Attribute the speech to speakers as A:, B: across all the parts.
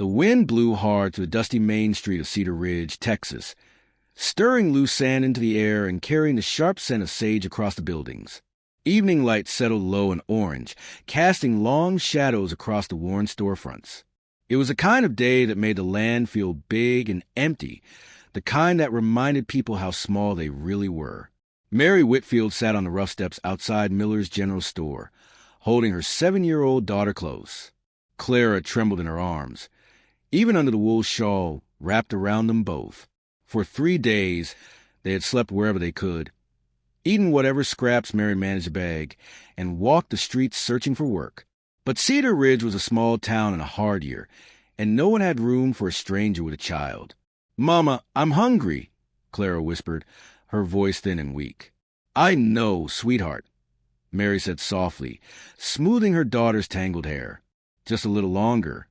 A: The wind blew hard through the dusty main street of Cedar Ridge, Texas, stirring loose sand into the air and carrying the sharp scent of sage across the buildings. Evening light settled low and orange, casting long shadows across the worn storefronts. It was a kind of day that made the land feel big and empty, the kind that reminded people how small they really were. Mary Whitfield sat on the rough steps outside Miller's General Store, holding her 7-year-old daughter close. Clara trembled in her arms, even under the wool shawl wrapped around them both. For 3 days, they had slept wherever they could, eaten whatever scraps Mary managed to bag, and walked the streets searching for work. But Cedar Ridge was a small town in a hard year, and no one had room for a stranger with a child. "Mama, I'm hungry," Clara whispered, her voice thin and weak. "I know, sweetheart," Mary said softly, smoothing her daughter's tangled hair. Just a little longer.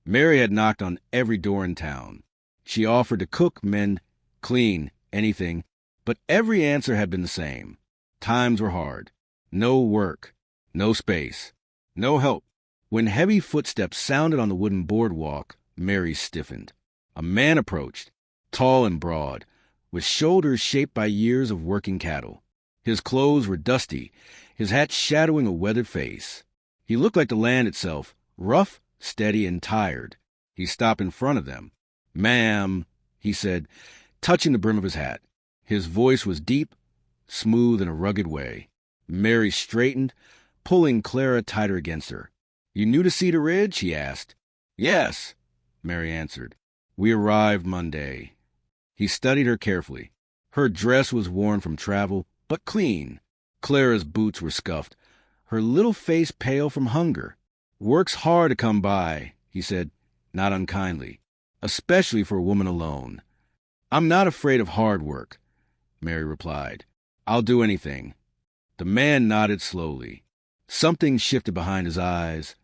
A: Mary had knocked on every door in town. She offered to cook, mend, clean, anything, but every answer had been the same. Times were hard. No work. No space. No help. When heavy footsteps sounded on the wooden boardwalk, Mary stiffened. A man approached, tall and broad, with shoulders shaped by years of working cattle. His clothes were dusty, his hat shadowing a weathered face. He looked like the land itself, rough, steady, and tired. He stopped in front of them. "Ma'am," he said, touching the brim of his hat. His voice was deep, smooth in a rugged way. Mary straightened, pulling Clara tighter against her. "You new to Cedar Ridge?" he asked. "Yes," Mary answered. "We arrived Monday." He studied her carefully. Her dress was worn from travel, but clean. Clara's boots were scuffed, her little face pale from hunger. "Work's hard to come by," he said, not unkindly, "especially for a woman alone." "I'm not afraid of hard work," Mary replied. "I'll do anything." The man nodded slowly. Something shifted behind his eyes,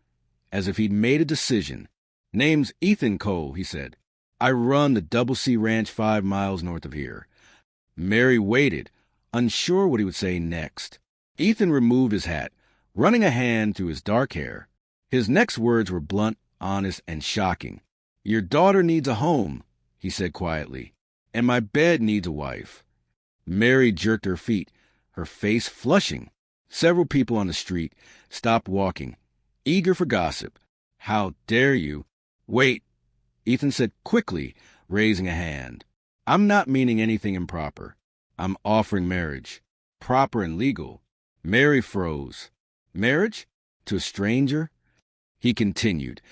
A: as if he'd made a decision. "Name's Ethan Cole," he said. "I run the Double C Ranch 5 miles north of here." Mary waited, unsure what he would say next. Ethan removed his hat, running a hand through his dark hair. His next words were blunt, honest, and shocking. "Your daughter needs a home," he said quietly, "and my bed needs a wife." Mary jerked her feet, her face flushing. Several people on the street stopped walking, eager for gossip. "How dare you?" "Wait," Ethan said quickly, raising a hand. "I'm not meaning anything improper. I'm offering marriage. Proper and legal." Mary froze. "Marriage? To a stranger?" He continued,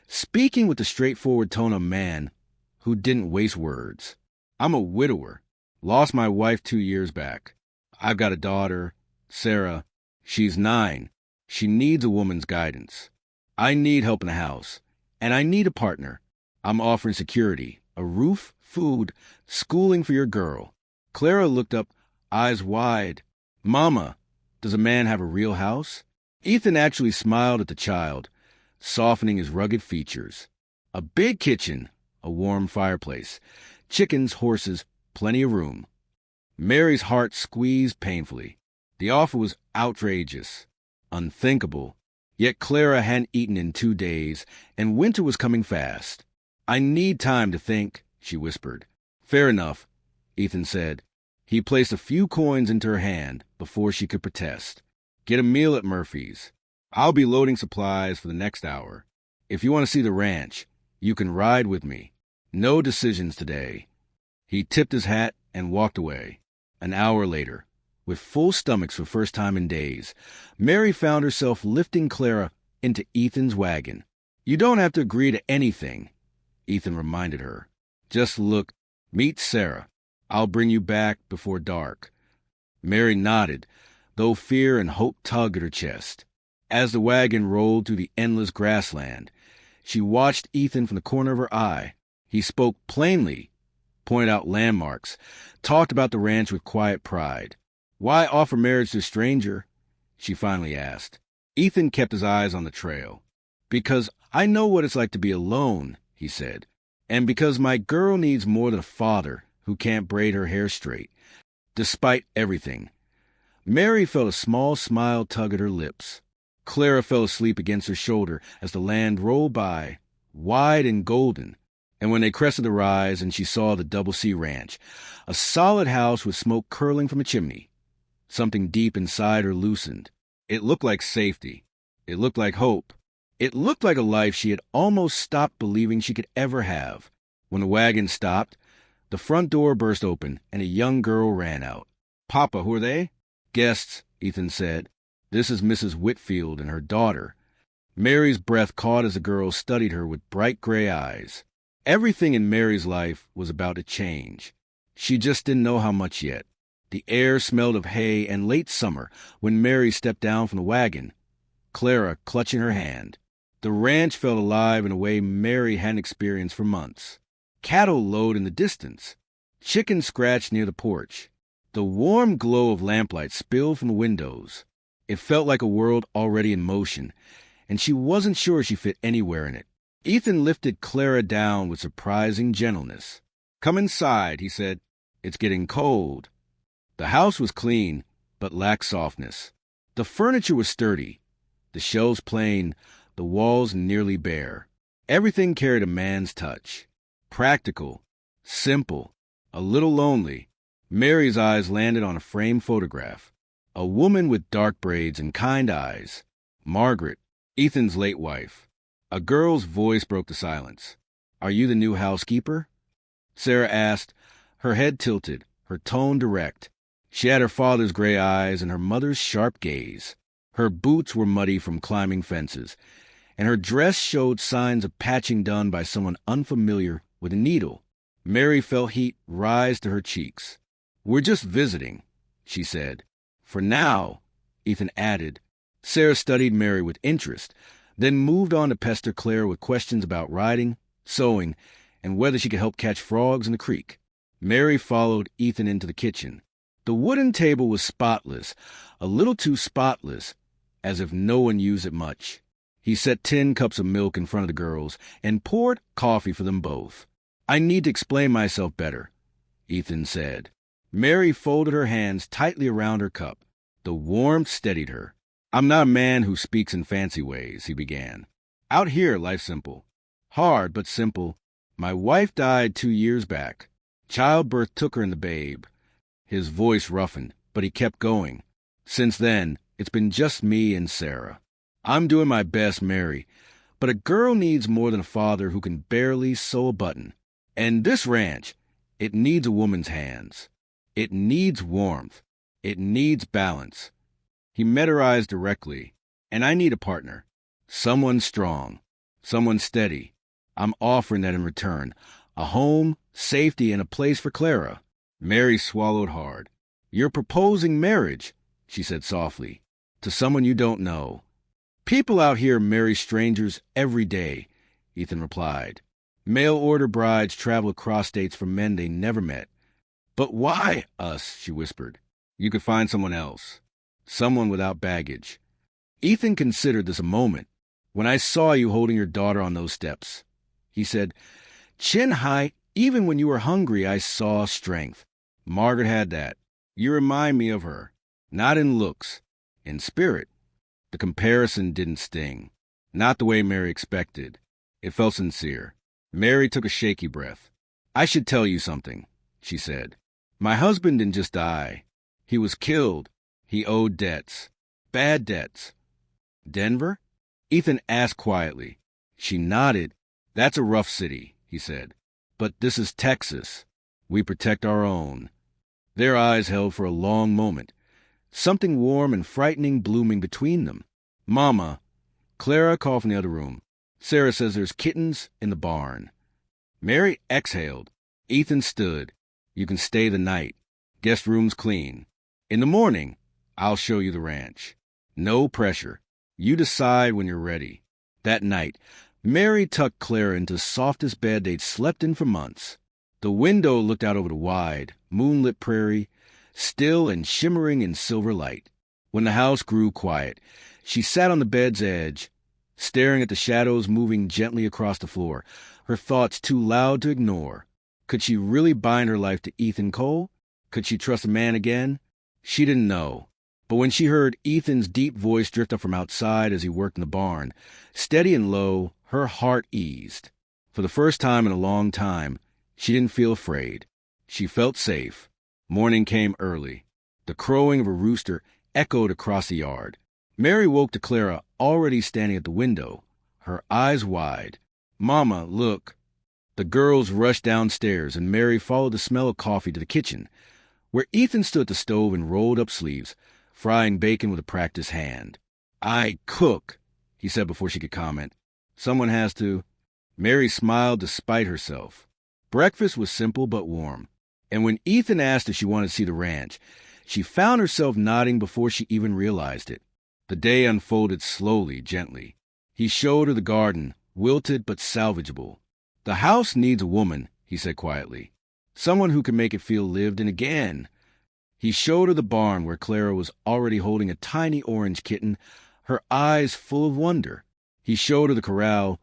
A: speaking with the straightforward tone of a man who didn't waste words. "I'm a widower. Lost my wife 2 years back. I've got a daughter, Sarah. She's 9. She needs a woman's guidance. I need help in the house, and I need a partner. I'm offering security, a roof, food, schooling for your girl." Clara looked up, eyes wide. "Mama, does a man have a real house?" Ethan actually smiled at the child, softening his rugged features. "A big kitchen, a warm fireplace, chickens, horses, plenty of room." Mary's heart squeezed painfully. The offer was outrageous, unthinkable. Yet Clara hadn't eaten in 2 days, and winter was coming fast. "I need time to think," she whispered. "Fair enough," Ethan said. He placed a few coins into her hand before she could protest. "Get a meal at Murphy's. I'll be loading supplies for the next hour. If you want to see the ranch, you can ride with me. No decisions today." He tipped his hat and walked away. An hour later, with full stomachs for the first time in days, Mary found herself lifting Clara into Ethan's wagon. "You don't have to agree to anything," Ethan reminded her. "Just look, meet Sarah. I'll bring you back before dark." Mary nodded, though fear and hope tugged at her chest. As the wagon rolled through the endless grassland, she watched Ethan from the corner of her eye. He spoke plainly, pointed out landmarks, talked about the ranch with quiet pride. "Why offer marriage to a stranger?" she finally asked. Ethan kept his eyes on the trail. "Because I know what it's like to be alone," he said. "And because my girl needs more than a father who can't braid her hair straight, despite everything." Mary felt a small smile tug at her lips. Clara fell asleep against her shoulder as the land rolled by, wide and golden. And when they crested the rise and she saw the Double C Ranch, a solid house with smoke curling from a chimney, something deep inside her loosened. It looked like safety. It looked like hope. It looked like a life she had almost stopped believing she could ever have. When the wagon stopped, the front door burst open and a young girl ran out. "Papa, who are they?" "Guests," Ethan said. "This is Mrs. Whitfield and her daughter." Mary's breath caught as the girl studied her with bright gray eyes. Everything in Mary's life was about to change. She just didn't know how much yet. The air smelled of hay and late summer when Mary stepped down from the wagon, Clara clutching her hand. The ranch felt alive in a way Mary hadn't experienced for months. Cattle lowed in the distance. Chickens scratched near the porch. The warm glow of lamplight spilled from the windows. It felt like a world already in motion, and she wasn't sure she fit anywhere in it. Ethan lifted Clara down with surprising gentleness. "Come inside," he said. "It's getting cold." The house was clean, but lacked softness. The furniture was sturdy, the shelves plain, the walls nearly bare. Everything carried a man's touch. Practical, simple, a little lonely. Mary's eyes landed on a framed photograph. A woman with dark braids and kind eyes. Margaret, Ethan's late wife. A girl's voice broke the silence. "Are you the new housekeeper?" Sarah asked, her head tilted, her tone direct. She had her father's gray eyes and her mother's sharp gaze. Her boots were muddy from climbing fences, and her dress showed signs of patching done by someone unfamiliar with a needle. Mary felt heat rise to her cheeks. "We're just visiting," she said. "For now," Ethan added. Sarah studied Mary with interest, then moved on to pester Clara with questions about riding, sewing, and whether she could help catch frogs in the creek. Mary followed Ethan into the kitchen. The wooden table was spotless, a little too spotless, as if no one used it much. He set 10 cups of milk in front of the girls and poured coffee for them both. "I need to explain myself better," Ethan said. Mary folded her hands tightly around her cup. The warmth steadied her. "I'm not a man who speaks in fancy ways," he began. "Out here, life's simple. Hard, but simple. My wife died 2 years back. Childbirth took her and the babe." His voice roughened, but he kept going. "Since then, it's been just me and Sarah. I'm doing my best, Mary, but a girl needs more than a father who can barely sew a button. And this ranch, it needs a woman's hands. It needs warmth. It needs balance." He met her eyes directly. "And I need a partner. Someone strong. Someone steady. I'm offering that in return. A home, safety, and a place for Clara." Mary swallowed hard. "You're proposing marriage," she said softly, "to someone you don't know." "People out here marry strangers every day," Ethan replied. "Mail-order brides travel across states for men they never met." "But why us?" she whispered. "You could find someone else. Someone without baggage." Ethan considered this a moment. "When I saw you holding your daughter on those steps," he said, "chin high, even when you were hungry, I saw strength. Margaret had that. You remind me of her. Not in looks, in spirit." The comparison didn't sting. Not the way Mary expected. It felt sincere. Mary took a shaky breath. "I should tell you something," she said. "My husband didn't just die. He was killed. He owed debts. Bad debts." "Denver?" Ethan asked quietly. She nodded. "That's a rough city," he said. "But this is Texas. We protect our own." Their eyes held for a long moment, something warm and frightening blooming between them. "Mama," Clara called from the other room. "Sarah says there's kittens in the barn." Mary exhaled. Ethan stood. "You can stay the night. Guest room's clean. In the morning, I'll show you the ranch. No pressure. You decide when you're ready." That night, Mary tucked Clara into the softest bed they'd slept in for months. The window looked out over the wide, moonlit prairie, still and shimmering in silver light. When the house grew quiet, she sat on the bed's edge, staring at the shadows moving gently across the floor, her thoughts too loud to ignore. Could she really bind her life to Ethan Cole? Could she trust a man again? She didn't know. But when she heard Ethan's deep voice drift up from outside as he worked in the barn, steady and low, her heart eased. For the first time in a long time, she didn't feel afraid. She felt safe. Morning came early. The crowing of a rooster echoed across the yard. Mary woke to Clara already standing at the window, her eyes wide. "Mama, look." The girls rushed downstairs, and Mary followed the smell of coffee to the kitchen, where Ethan stood at the stove in rolled-up sleeves, frying bacon with a practiced hand. "I cook," he said before she could comment. "Someone has to." Mary smiled despite herself. Breakfast was simple but warm, and when Ethan asked if she wanted to see the ranch, she found herself nodding before she even realized it. The day unfolded slowly, gently. He showed her the garden, wilted but salvageable. "The house needs a woman," he said quietly. "Someone who can make it feel lived in again." He showed her the barn where Clara was already holding a tiny orange kitten, her eyes full of wonder. He showed her the corral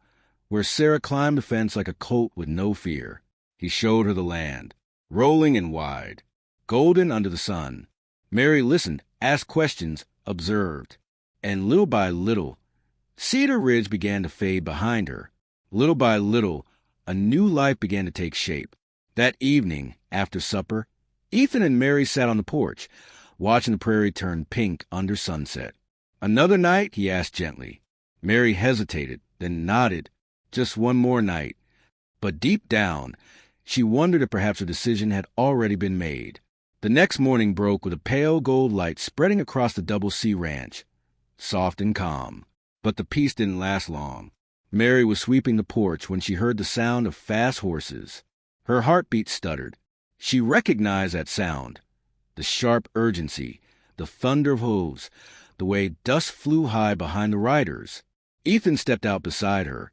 A: where Sarah climbed the fence like a colt with no fear. He showed her the land, rolling and wide, golden under the sun. Mary listened, asked questions, observed. And little by little, Cedar Ridge began to fade behind her. Little by little, a new life began to take shape. That evening, after supper, Ethan and Mary sat on the porch, watching the prairie turn pink under sunset. "Another night?" he asked gently. Mary hesitated, then nodded. Just one more night. But deep down, she wondered if perhaps her decision had already been made. The next morning broke with a pale gold light spreading across the Double C Ranch, soft and calm. But the peace didn't last long. Mary was sweeping the porch when she heard the sound of fast horses. Her heartbeat stuttered. She recognized that sound, the sharp urgency, the thunder of hooves, the way dust flew high behind the riders. Ethan stepped out beside her,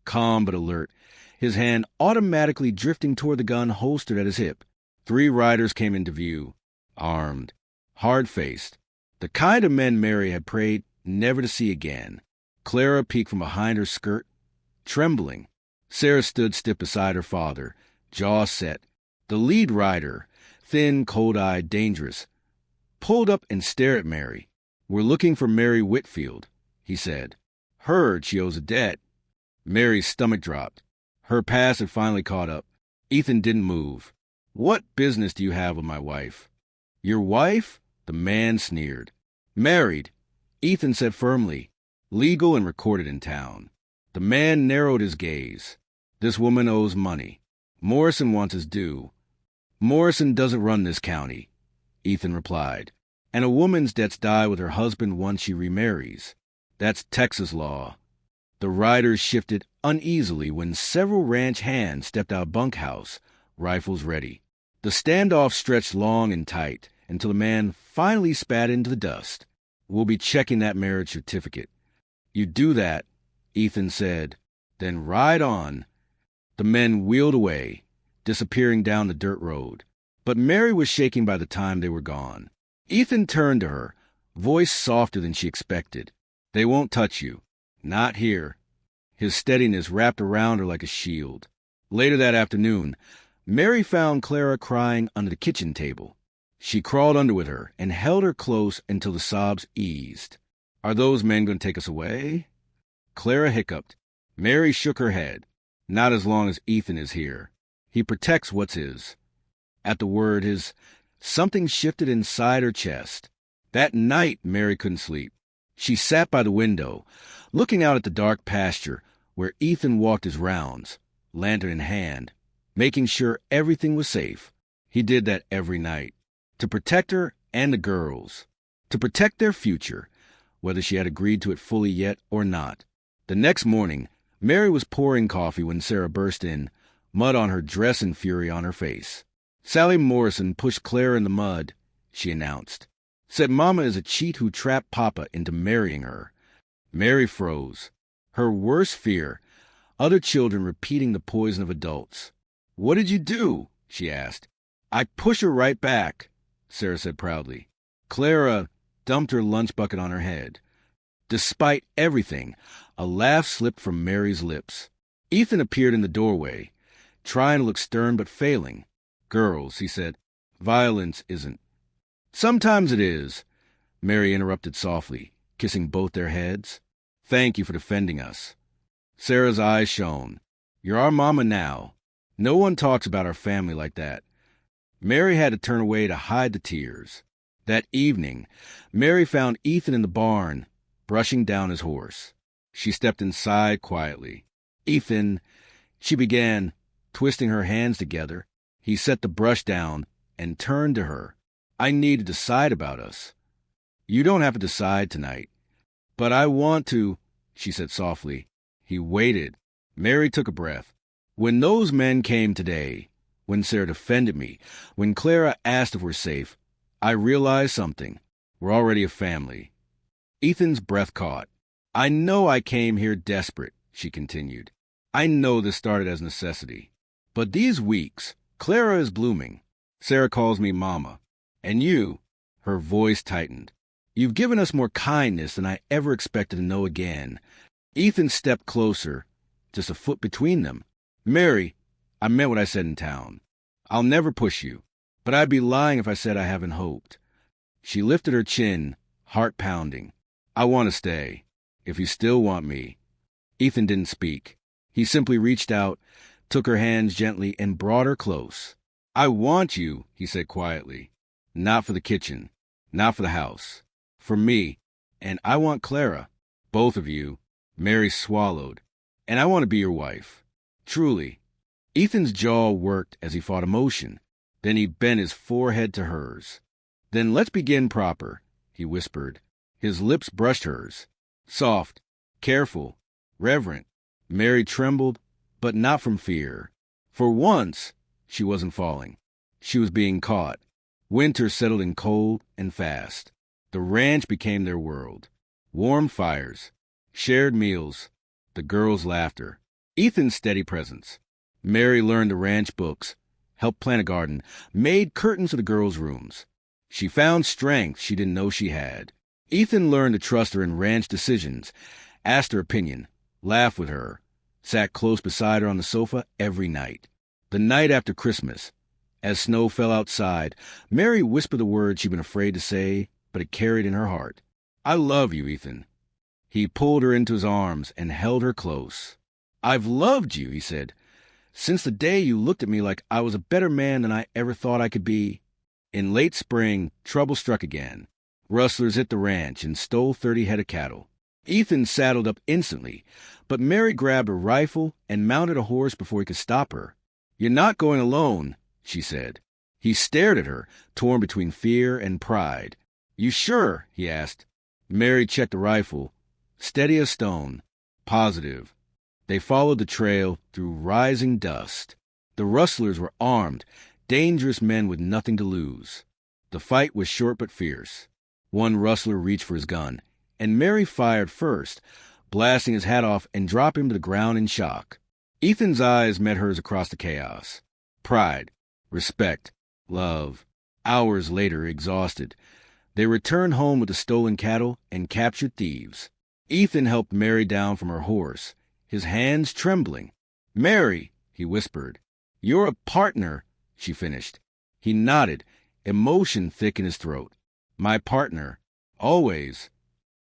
A: calm but alert, his hand automatically drifting toward the gun holstered at his hip. 3 riders came into view, armed, hard-faced, the kind of men Mary had prayed never to see again. Clara peeked from behind her skirt, trembling. Sarah stood stiff beside her father, jaw set. The lead rider, thin, cold-eyed, dangerous, pulled up and stared at Mary. "We're looking for Mary Whitfield," he said. "Heard she owes a debt." Mary's stomach dropped. Her past had finally caught up. Ethan didn't move. "What business do you have with my wife?" "Your wife?" The man sneered. "Married," Ethan said firmly. "Legal and recorded in town." The man narrowed his gaze. "This woman owes money. Morrison wants his due." "Morrison doesn't run this county," Ethan replied. "And a woman's debts die with her husband once she remarries. That's Texas law." The riders shifted uneasily when several ranch hands stepped out of bunkhouse, rifles ready. The standoff stretched long and tight until the man finally spat into the dust. "We'll be checking that marriage certificate." "You do that," Ethan said. "Then ride on." The men wheeled away, disappearing down the dirt road. But Mary was shaking by the time they were gone. Ethan turned to her, voice softer than she expected. "They won't touch you. Not here." His steadiness wrapped around her like a shield. Later that afternoon, Mary found Clara crying under the kitchen table. She crawled under with her and held her close until the sobs eased. "Are those men going to take us away?" Clara hiccuped. Mary shook her head. "Not as long as Ethan is here. He protects what's his." At the word his, something shifted inside her chest. That night, Mary couldn't sleep. She sat by the window, looking out at the dark pasture where Ethan walked his rounds, lantern in hand, making sure everything was safe. He did that every night, to protect her and the girls, to protect their future, whether she had agreed to it fully yet or not. The next morning, Mary was pouring coffee when Sarah burst in, mud on her dress and fury on her face. "Sally Morrison pushed Clara in the mud," she announced. "Said Mama is a cheat who trapped Papa into marrying her." Mary froze. Her worst fear, other children repeating the poison of adults. "What did you do?" she asked. "I push her right back," Sarah said proudly. Clara dumped her lunch bucket on her head. Despite everything, a laugh slipped from Mary's lips. Ethan appeared in the doorway, trying to look stern but failing. "Girls," he said, "violence isn't." "Sometimes it is," Mary interrupted softly, kissing both their heads. "Thank you for defending us." Sarah's eyes shone. You're our mama now. No one talks about our family like that." Mary had to turn away to hide the tears. That evening, Mary found Ethan in the barn, brushing down his horse. She stepped inside quietly. "Ethan," she began, twisting her hands together. He set the brush down and turned to her. "I need to decide about us." "You don't have to decide tonight." "But I want to," she said softly. He waited. Mary took a breath. "When those men came today, when Sarah defended me, when Clara asked if we're safe, I realized something. We're already a family." Ethan's breath caught. "I know I came here desperate," she continued. "I know this started as necessity. But these weeks, Clara is blooming. Sarah calls me Mama. And you," her voice tightened, "you've given us more kindness than I ever expected to know again." Ethan stepped closer, just a foot between them. "Mary, I meant what I said in town. I'll never push you, but I'd be lying if I said I haven't hoped." She lifted her chin, heart pounding. "I want to stay, if you still want me." Ethan didn't speak. He simply reached out, took her hands gently, and brought her close. "I want you," he said quietly. "Not for the kitchen, not for the house. For me, and I want Clara. Both of you." Mary swallowed. "And I want to be your wife. Truly." Ethan's jaw worked as he fought emotion. Then he bent his forehead to hers. "Then let's begin proper," he whispered. His lips brushed hers. Soft, careful, reverent. Mary trembled, but not from fear. For once, she wasn't falling. She was being caught. Winter settled in cold and fast. The ranch became their world. Warm fires, shared meals, the girls' laughter, Ethan's steady presence. Mary learned the ranch books, helped plant a garden, made curtains for the girls' rooms. She found strength she didn't know she had. Ethan learned to trust her in ranch decisions, asked her opinion, laughed with her, sat close beside her on the sofa every night. The night after Christmas, as snow fell outside, Mary whispered the words she'd been afraid to say, but it carried in her heart. "I love you, Ethan." He pulled her into his arms and held her close. "I've loved you," he said, "since the day you looked at me like I was a better man than I ever thought I could be." In late spring, trouble struck again. Rustlers hit the ranch and stole 30 head of cattle. Ethan saddled up instantly, but Mary grabbed a rifle and mounted a horse before he could stop her. "You're not going alone," she said. He stared at her, torn between fear and pride. "You sure?" he asked. Mary checked the rifle, steady as stone, positive. They followed the trail through rising dust. The rustlers were armed, dangerous men with nothing to lose. The fight was short but fierce. One rustler reached for his gun, and Mary fired first, blasting his hat off and dropping him to the ground in shock. Ethan's eyes met hers across the chaos. Pride, respect, love. Hours later, exhausted, they returned home with the stolen cattle and captured thieves. Ethan helped Mary down from her horse, his hands trembling. "Mary," he whispered. "You're a partner," she finished. He nodded, emotion thick in his throat. "My partner. Always."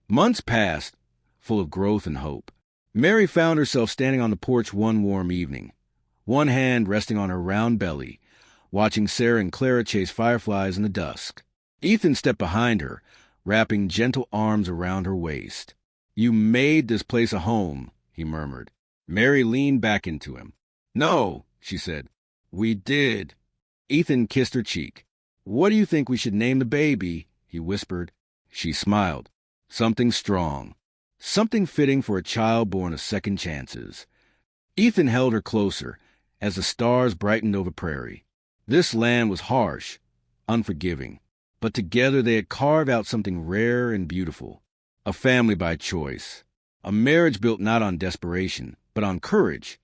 A: Months passed, full of growth and hope. Mary found herself standing on the porch one warm evening, one hand resting on her round belly, watching Sarah and Clara chase fireflies in the dusk. Ethan stepped behind her, wrapping gentle arms around her waist. "You made this place a home," he murmured. Mary leaned back into him. "No," she said. "We did." Ethan kissed her cheek. "What do you think we should name the baby?" he whispered. She smiled. Something strong. Something fitting for a child born of second chances. Ethan held her closer as the stars brightened over prairie. This land was harsh, unforgiving, but together they had carved out something rare and beautiful. A family by choice. A marriage built not on desperation, but on courage.